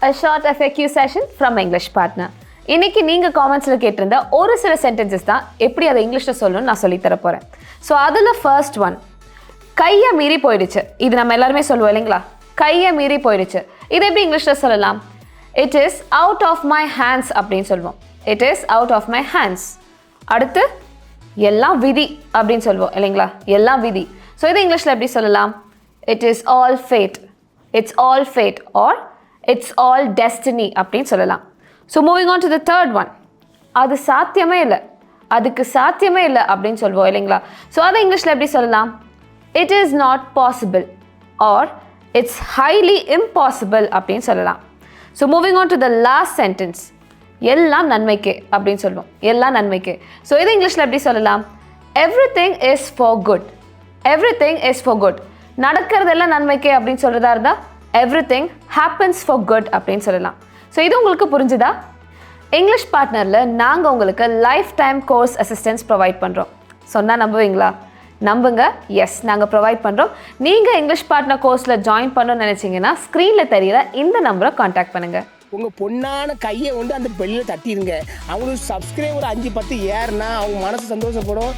a short FAQ session from Englishpartner. இன்னைக்கு நீங்க காமெண்ட்ஸ்ல கேட்டிருந்த ஒரு சில சென்டென்சஸ் தான் எப்படி அதை இங்கிலீஷ்ல சொல்லணும்னு நான் சொல்லி தர போறேன். ஸோ அதில் ஃபர்ஸ்ட் ஒன், கையை மீறி போயிடுச்சு. இது நம்ம எல்லாருமே சொல்லுவோம் இல்லைங்களா? கையை மீறி போயிடுச்சு. இது எப்படி இங்கிலீஷ்ல சொல்லலாம்? It is out of my hands அப்படின்னு சொல்லுவோம். It is out of my hands. அடுத்து எல்லாம் விதி அப்படின்னு சொல்லுவோம் இல்லைங்களா? எல்லாம் விதி. ஸோ இது இங்கிலீஷ்ல எப்படி சொல்லலாம்? It is all fate. It's all fate or it's all destiny அப்படின்னு சொல்லலாம். So moving on to the third one, அது சாத்தியமே இல்லை, அதுக்கு சாத்தியமே இல்லை அப்படின்னு சொல்லுவோம் இல்லைங்களா? ஸோ அதை இங்கிலீஷில் எப்படி சொல்லலாம்? It is not possible R it's highly impossible அப்படின்னு சொல்லலாம். So moving on to the last sentence, எல்லாம் நன்மைக்கே அப்படின்னு சொல்லுவோம். எல்லாம் நன்மைக்கே. ஸோ இது இங்கிலீஷில் எப்படி சொல்லலாம்? Everything is for good. Everything is for good. நடக்கிறதெல்லாம் நன்மைக்கே அப்படின்னு சொல்கிறதா இருந்தால் எவ்ரிதிங் ஹேப்பன்ஸ் ஃபார் குட் அப்படின்னு சொல்லலாம். ஸோ இது உங்களுக்கு புரிஞ்சுதா? இங்கிலீஷ் பார்ட்னரில் நாங்கள் உங்களுக்கு life time course assistance provide பண்ணுறோம். சொன்னால் நம்புவீங்களா? நம்புங்க, எஸ், நாங்கள் ப்ரொவைட் பண்ணுறோம். நீங்கள் இங்கிலீஷ் பார்ட்னர் கோர்ஸில் ஜாயின் பண்ணணும்னு நினச்சிங்கன்னா ஸ்க்ரீனில் தெரியிற இந்த நம்பரை காண்டாக்ட் பண்ணுங்கள். உங்கள் பொண்ணான கையை வந்து அந்த பெல்லில் தட்டிடுங்க. அவங்களுக்கு சப்ஸ்கிரைபர் 5-10 ஏறுனா அவங்க மனசு சந்தோஷப்படும்.